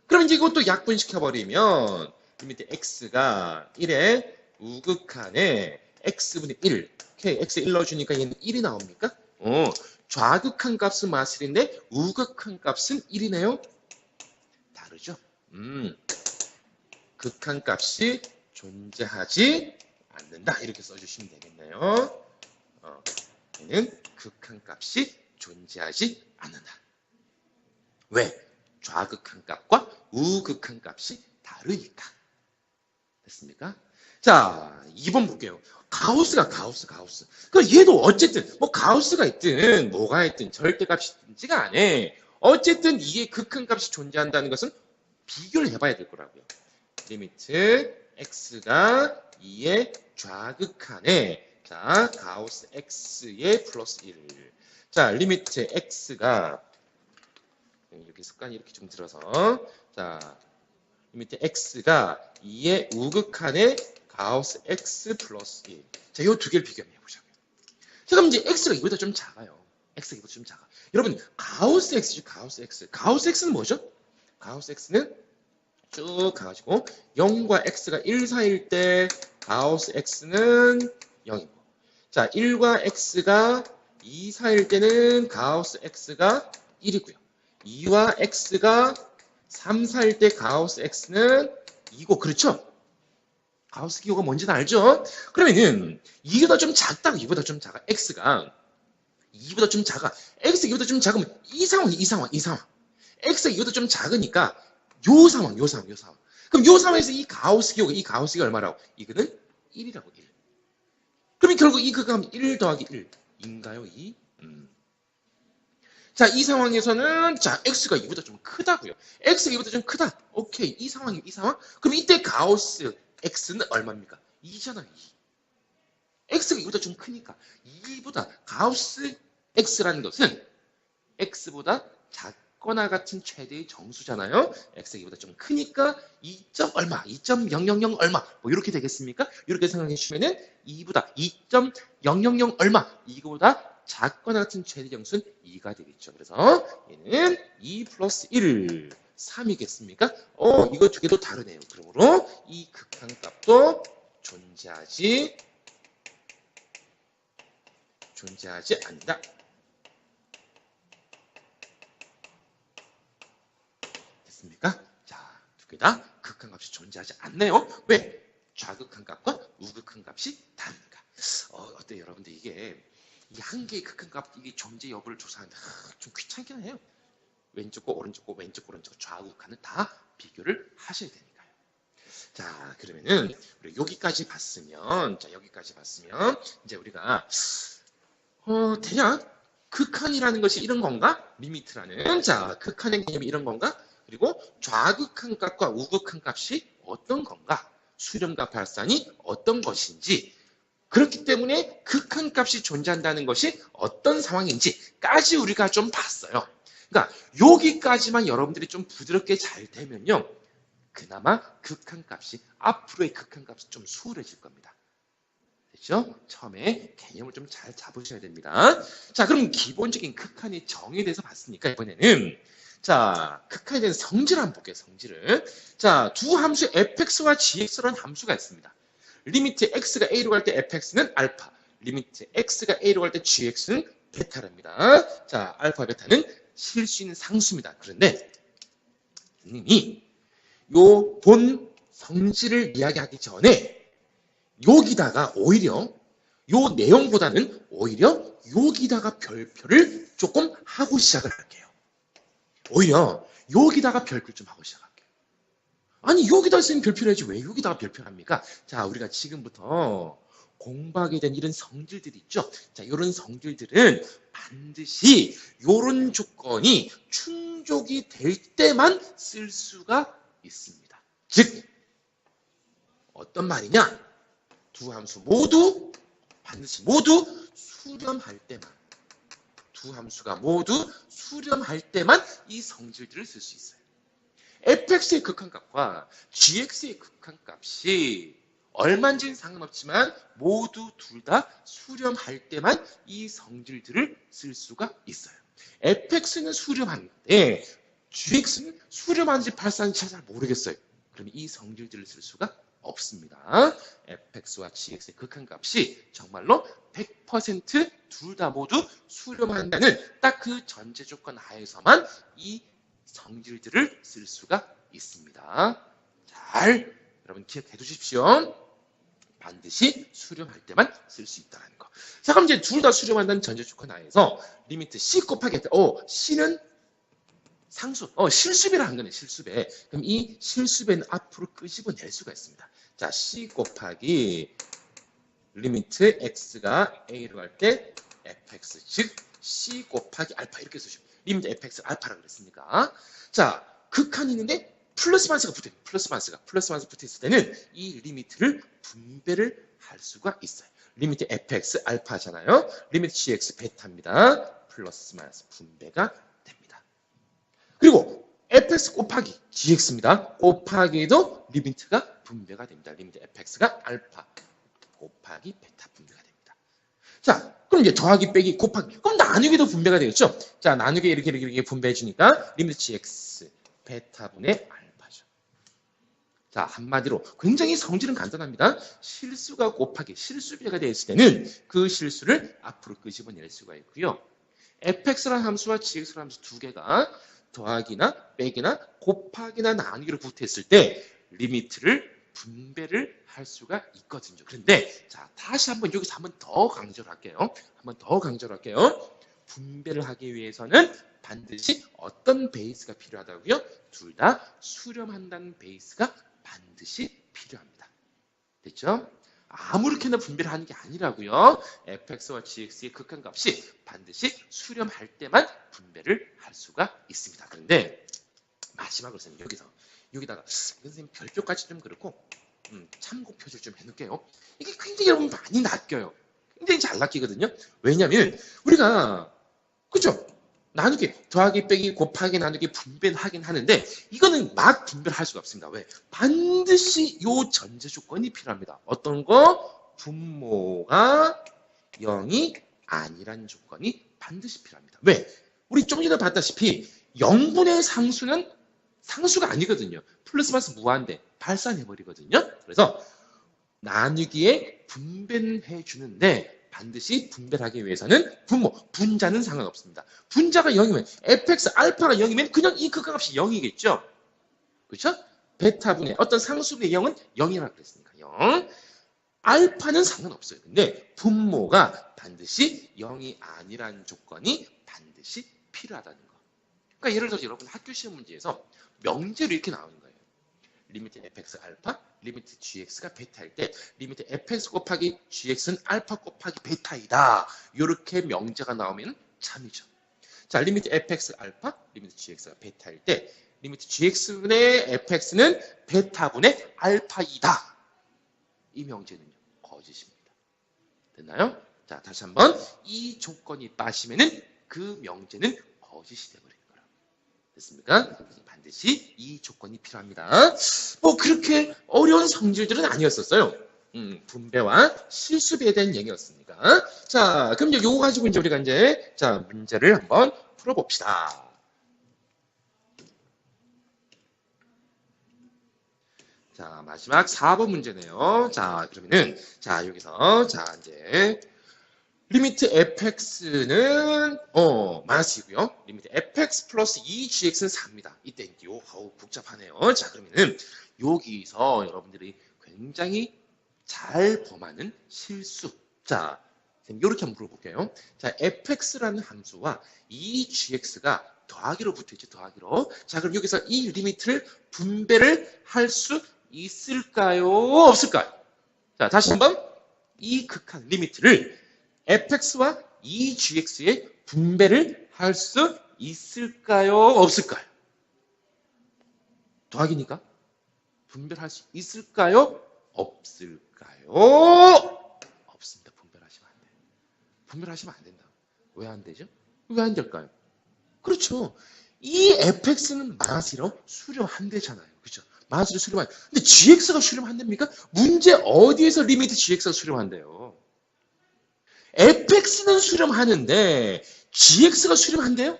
그럼 이제 이것도 약분시켜버리면, 리미트 x가 1의 우극한에 x분의 1. 오케이, x 1 넣어주니까 얘는 1이 나옵니까? 좌극한 값은 마이너스 1인데 우극한 값은 1이네요. 다르죠? 극한 값이 존재하지 않는다. 이렇게 써주시면 되겠네요. 얘는 극한 값이 존재하지 않는다. 왜? 좌극한 값과 우극한 값이 다르니까. 됐습니까? 자, 2번 볼게요. 가우스가 가우스. 그러니까 얘도 어쨌든 뭐 가우스가 있든 뭐가 있든 절대값이 있든지가 안 해. 어쨌든 이게 극한값이 존재한다는 것은 비교를 해봐야 될 거라고요. 리미트 x가 2의 좌극한에 자 가우스 x의 플러스 1. 자 리미트 x가 이렇게 습관이 이렇게 좀 들어서 자 리미트 x가 2의 우극한에 가우스 x 플러스 1. 자, 이 두 개를 비교해 보자고요. 자, 그럼 이제 x가 이보다 좀 작아요. x가 이보다 좀 작아. 여러분, 가우스 x죠, 가우스 x. 가우스 x는 뭐죠? 가우스 x는 쭉 가가지고 0과 x가 1 사이일 때 가우스 x는 0이고 자, 1과 x가 2 사이일 때는 가우스 x가 1이고요. 2와 x가 3 사이일 때 가우스 x는 2고 그렇죠? 가우스 기호가 뭔지는 알죠? 그러면은 이보다 좀 작다, 이보다 좀 작아. x가 이보다 좀 작아. x가 이보다 좀 작으면 이 상황. x가 이보다 좀 작으니까 요 상황. 그럼 요 상황에서 이 가우스 기호가 얼마라고? 이거는 1이라고 1. 그러면 결국 이 극하면 1 더하기 1인가요? 2? 자, 이 상황에서는 자, x가 이보다 좀 크다고요. x가 이보다 좀 크다. 오케이. 이 상황. 그럼 이때 가우스 x는 얼마입니까? 2잖아요. 2. x가 이보다 좀 크니까 2보다 가우스 x라는 것은 x보다 작거나 같은 최대의 정수잖아요. x가 이보다 좀 크니까 2점 얼마, 2.000 얼마 뭐 이렇게 되겠습니까? 이렇게 생각해 주시면은 2보다 2.000 얼마 이거보다 작거나 같은 최대 정수는 2가 되겠죠. 그래서 얘는 2 플러스 1 3이겠습니까? 이거 두 개도 다르네요. 그러므로 이 극한값도 존재하지 않는다. 됐습니까? 자, 두 개 다 극한값이 존재하지 않네요. 왜? 좌극한값과 우극한값이 다르니까. 어때요, 여러분들? 이게 이 한 개의 극한값 이게 존재 여부를 조사하는데 좀 귀찮긴 해요. 왼쪽 거 오른쪽 거 왼쪽 거 오른쪽 좌우극한은 다 비교를 하셔야 되니까요. 자 그러면은 우리 여기까지 봤으면 이제 우리가 대략 극한이라는 것이 이런 건가? 리미트라는 자 극한의 개념이 이런 건가? 그리고 좌극한 값과 우극한 값이 어떤 건가? 수렴과 발산이 어떤 것인지 그렇기 때문에 극한 값이 존재한다는 것이 어떤 상황인지까지 우리가 좀 봤어요. 그러니까 여기까지만 여러분들이 좀 부드럽게 잘 되면요. 그나마 극한값이 앞으로의 극한값이 좀 수월해질 겁니다. 됐죠? 처음에 개념을 좀 잘 잡으셔야 됩니다. 자, 그럼 기본적인 극한의 정의에 대해서 봤으니까 이번에는 자, 극한에 대한 성질을 한번 볼게요. 성질을. 자, 두 함수 fx와 gx라는 함수가 있습니다. 리미트 x가 a로 갈 때 fx는 알파, 리미트 x가 a로 갈 때 gx는 베타랍니다. 자, 알파, 베타는 실 수 있는 상수입니다. 그런데 선생님이 요 본 성질을 이야기하기 전에 여기다가 오히려 요 내용보다는 오히려 여기다가 별표를 조금 하고 시작을 할게요. 오히려 여기다가 별표 좀 하고 시작할게요. 아니 여기다 쓰는 별표를 해야지 왜 여기다가 별표를 합니까? 자, 우리가 지금부터 공부하게 된 이런 성질들이 있죠. 자, 이런 성질들은 반드시 이런 조건이 충족이 될 때만 쓸 수가 있습니다. 즉 어떤 말이냐? 두 함수 모두 반드시 모두 수렴할 때만 두 함수가 모두 수렴할 때만 이 성질들을 쓸 수 있어요. fx의 극한값과 gx의 극한값이 얼마인지는 상관없지만 모두 둘 다 수렴할 때만 이 성질들을 쓸 수가 있어요. fx는 수렴하는데 gx는 수렴하는지 발산인지 잘 모르겠어요. 그럼 이 성질들을 쓸 수가 없습니다. fx와 gx의 극한값이 정말로 100% 둘 다 모두 수렴한다는 딱 그 전제 조건 하에서만 이 성질들을 쓸 수가 있습니다. 잘 여러분 기억해 두십시오. 반드시 수렴할 때만 쓸 수 있다는 거. 자, 그럼 이제 둘 다 수렴한다는 전제 조건 하에서 리미트 c 곱하기 c는 상수, 실수배를 한 거네, 실수배. 그럼 이 실수배는 앞으로 끄집어낼 수가 있습니다. 자, c 곱하기 리미트 x가 a로 갈 때 fx, 즉 c 곱하기 알파 이렇게 쓰시면 리미트 fx 알파라고 그랬으니까. 자, 극한이 있는데 플러스 마이너스가 붙어요. 플러스 마이너스 붙어있을 때는 이 리미트를 분배를 할 수가 있어요. 리미트 fx 알파잖아요. 리미트 gx 베타입니다. 플러스 마이너스 분배가 됩니다. 그리고 fx 곱하기 gx입니다. 곱하기도 리미트가 분배가 됩니다. 리미트 fx가 알파 곱하기 베타 분배가 됩니다. 자, 그럼 이제 더하기 빼기 곱하기 그럼 나누기도 분배가 되겠죠. 자, 나누기 이렇게 분배해 주니까 리미트 gx 베타분의 알파죠. 자, 한마디로 굉장히 성질은 간단합니다. 실수가 곱하기 실수배가 되었을 때는 그 실수를 앞으로 끄집어낼 수가 있고요. fx라는 함수와 gx라는 함수 두 개가 더하기나 빼기나 곱하기나 나누기로 붙어있을 때 리미트를 분배를 할 수가 있거든요. 그런데 자, 다시 한번 여기서 한번 더 강조를 할게요. 분배를 하기 위해서는 반드시 어떤 베이스가 필요하다고요? 둘 다 수렴한다는 베이스가 반드시 필요합니다. 됐죠? 아무렇게나 분배를 하는 게 아니라고요. fx와 gx의 극한값이 반드시 수렴할 때만 분배를 할 수가 있습니다. 그런데 마지막으로 선생님 여기다가 선생님 별표까지 좀 그렇고 참고 표시를 좀 해놓을게요. 이게 굉장히 여러분 많이 낚여요. 굉장히 잘 낚이거든요. 왜냐하면 우리가 그죠? 나누기, 더하기, 빼기, 곱하기, 나누기, 분배는 하긴 하는데 이거는 막 분배를 할 수가 없습니다. 왜? 반드시 요 전제 조건이 필요합니다. 어떤 거? 분모가 0이 아니란 조건이 반드시 필요합니다. 왜? 우리 좀 전에 봤다시피 0분의 상수는 상수가 아니거든요. 플러스 마이너스 무한대 발산해버리거든요. 그래서 나누기에 분배는 해주는데 반드시 분배를 하기 위해서는 분자는 상관없습니다. 분자가 0이면 fx 알파가 0이면 그냥 이 극한값이 0이겠죠. 그렇죠? 베타분의 어떤 상수분의 0은 0이라고 그랬으니까 0. 알파는 상관없어요. 근데 분모가 반드시 0이 아니라는 조건이 반드시 필요하다는 거. 그러니까 예를 들어서 여러분 학교 시험 문제에서 명제로 이렇게 나오는 거예요. 리미트 fx 알파, 리미트 gx가 베타일 때 리미트 fx 곱하기 gx는 알파 곱하기 베타이다. 이렇게 명제가 나오면 참이죠. 자, 리미트 fx 알파, 리미트 gx가 베타일 때 리미트 gx분의 fx는 베타분의 알파이다. 이 명제는요, 거짓입니다. 됐나요? 자, 다시 한번 이 조건이 빠지면은 그 명제는 거짓이 되버립니다. 됐습니까? 반드시 이 조건이 필요합니다. 뭐 그렇게 어려운 성질들은 아니었었어요. 분배와 실수배에 대한 얘기였으니까. 자, 그럼 이제 요거 가지고 이제 우리가 이제 자 문제를 한번 풀어봅시다. 자, 마지막 4번 문제네요. 자, 그러면은 자 여기서 자 이제 리미트 fx는 마이너스이고요. 리미트 fx 플러스 2gx는 4입니다. 이때 복잡하네요. 자, 그러면은 여기서 여러분들이 굉장히 잘 범하는 실수. 자, 이렇게 한번 물어볼게요. 자, fx라는 함수와 2gx가 더하기로 붙어있죠. 더하기로. 자, 그럼 여기서 이 리미트를 분배를 할 수 있을까요? 없을까요? 자, 다시 한번 이 극한 리미트를 fx와 2gx의 분배를 할 수 있을까요? 없을까요? 더하기니까 분배를 할 수 있을까요? 없을까요? 될까요? 없습니다. 분별하시면 안 돼요. 분별하시면 안 된다. 왜 안 되죠? 왜 안 될까요? 그렇죠. 이 fx는 마이너스1로 수렴한대잖아요. 그렇죠? 마이너스1로 수렴한. 근데 gx가 수렴한답니까? 문제 어디에서 리미트 gx가 수렴한대요? fx는 수렴하는데 gx가 수렴한대요?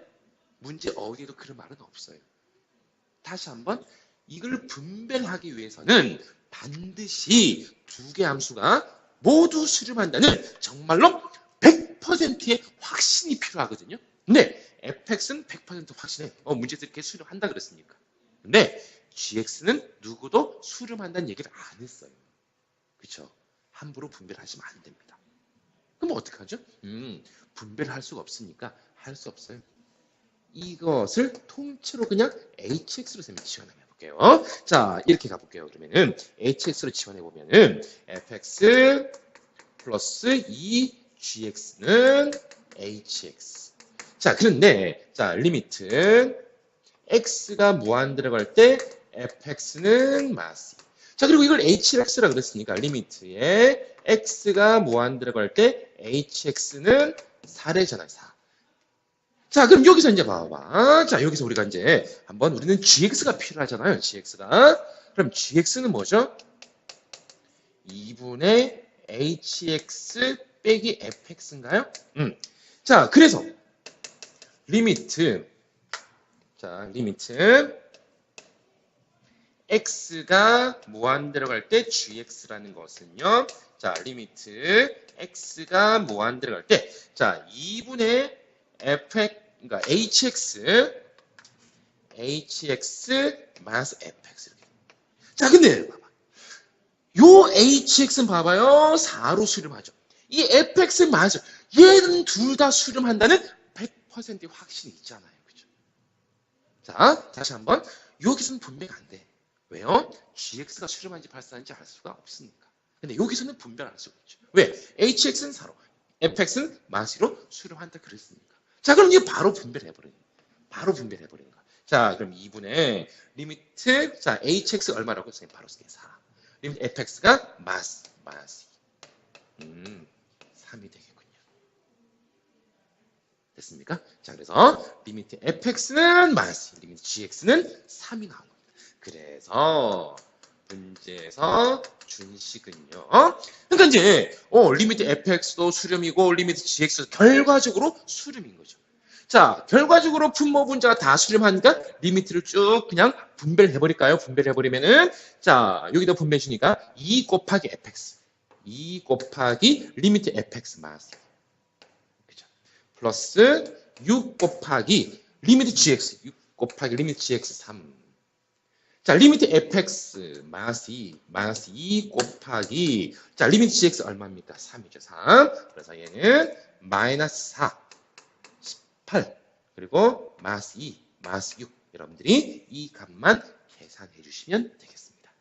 문제 어디에도 그런 말은 없어요. 다시 한번 이걸 분별하기 위해서는 반드시 두 개 함수가 모두 수렴한다는 정말로 100%의 확신이 필요하거든요. 근데 fx는 100% 확신해. 문제에서 이렇게 수렴한다 그랬으니까. 근데 gx는 누구도 수렴한다는 얘기를 안 했어요. 그렇죠? 함부로 분별하시면 안 됩니다. 그럼 어떡하죠? 분별할 수가 없으니까 할 수 없어요. 이것을 통째로 그냥 hx로 지원해 볼게요. 자, 이렇게 가볼게요. 그러면은 hx로 지원해 보면은 fx 플러스 2gx는 hx. 자, 그런데 자, 리미트 x가 무한 들어갈 때 fx는 마이너스. 자, 그리고 이걸 hx라 그랬으니까 리미트에 x가 무한 들어갈 때 hx는 4래잖아요. 4. 자, 그럼 여기서 이제 봐봐. 자, 여기서 우리가 이제 한번 우리는 gx가 필요하잖아요. gx가. 그럼 gx는 뭐죠? 2분의 hx 빼기 fx인가요? 자, 그래서 리미트 x가 무한 들어갈 때 gx라는 것은요. 자, 리미트 x가 무한 들어갈 때 자, 2분의 그러니까 hx 마이너스 fx. 자, 근데 봐봐. 요 hx는 봐봐요. 4로 수렴하죠. 이 fx 마이너스 얘는 둘 다 수렴한다는 100%의 확신이 있잖아요. 그죠? 자, 다시 한번 여기서는 분배가 안 돼. 왜요? gx가 수렴한지 발산한지 알 수가 없으니까. 근데 여기서는 분별할 수가 있죠. 왜? hx는 4로, fx는 마이너스로 수렴한다 그랬으니까. 자, 그럼 이거 바로 분별해버리는 거야. 바로 분별해버리는 거야. 자, 그럼 2분의 리미트, 자, hx 얼마라고 선생님 바로 쓰게 4. 리미트 fx가 마이너스 3이 되겠군요. 됐습니까? 자, 그래서 리미트 fx는 마이너스, 리미트 gx는 3이 나온 겁니다. 그래서 문제에서 준식은요. 그러니까 이제 리미트 fx도 수렴이고 리미트 gx도 결과적으로 수렴인 거죠. 자, 결과적으로 분모 분자가 다 수렴하니까 리미트를 쭉 그냥 분별해버릴까요? 분별해버리면은 자, 여기다 분배해 주니까 2 곱하기 fx 2 곱하기 리미트 fx 마이너스 그죠? 플러스 6 곱하기 리미트 gx 6 곱하기 리미트 gx 3 자, 리미트 fx 마이너스 2 곱하기 자, 리미트 gx 얼마입니까? 3이죠. 3. 그래서 얘는 마이너스 4, 18 그리고 마이너스 2, 마이너스 6 여러분들이 이 값만 계산해 주시면 되겠습니다.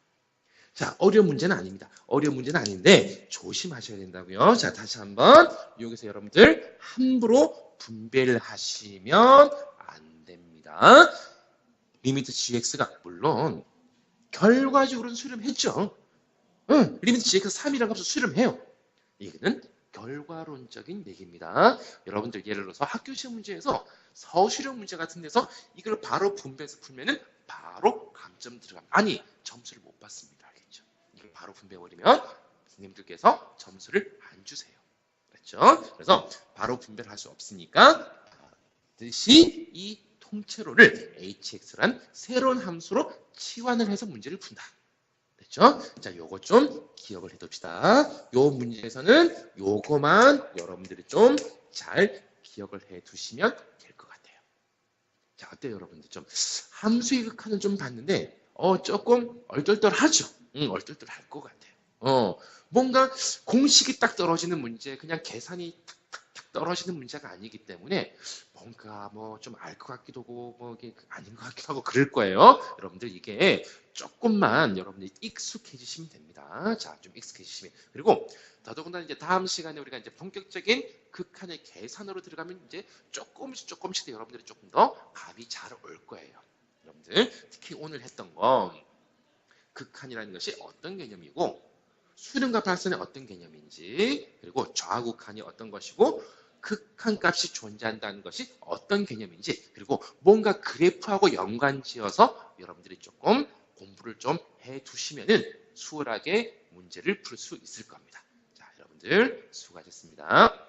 자, 어려운 문제는 아닙니다. 어려운 문제는 아닌데 조심하셔야 된다고요. 자, 다시 한번 여기서 여러분들 함부로 분배를 하시면 안 됩니다. 리미트 gx가 물론 결과적으로는 수렴했죠. 리미트 gx가 3이라는 값을 수렴해요. 이거는 결과론적인 얘기입니다. 여러분들 예를 들어서 학교 시험 문제에서 서술형 문제 같은 데서 이걸 바로 분배해서 풀면은 바로 감점 들어갑니다. 아니, 점수를 못 받습니다. 알겠죠? 이걸 바로 분배해버리면 선생님들께서 점수를 안 주세요. 그렇죠? 그래서 바로 분배를 할 수 없으니까 반드시 이 통째로를 hx란 새로운 함수로 치환을 해서 문제를 푼다. 됐죠? 자, 요거 좀 기억을 해둡시다. 요 문제에서는 요거만 여러분들이 좀 잘 기억을 해두시면 될 것 같아요. 자, 어때요, 여러분들? 좀 함수의 극한은 좀 봤는데 조금 얼떨떨하죠? 얼떨떨할 것 같아요. 뭔가 공식이 딱 떨어지는 문제, 그냥 계산이 탁탁탁 떨어지는 문제가 아니기 때문에 뭔가 뭐 좀 알 것 같기도 하고 뭐 이게 아닌 것 같기도 하고 그럴 거예요. 여러분들 이게 조금만 여러분들이 익숙해지시면 됩니다. 자, 좀 익숙해지시면. 그리고 더더군다나 이제 다음 시간에 우리가 이제 본격적인 극한의 계산으로 들어가면 이제 조금씩 여러분들이 조금 더 감이 잘 올 거예요. 여러분들 특히 오늘 했던 건 극한이라는 것이 어떤 개념이고 수능과 발산의 어떤 개념인지, 그리고 좌우극한이 어떤 것이고 극한값이 존재한다는 것이 어떤 개념인지, 그리고 뭔가 그래프하고 연관지어서 여러분들이 조금 공부를 좀 해두시면은 수월하게 문제를 풀 수 있을 겁니다. 자, 여러분들 수고하셨습니다.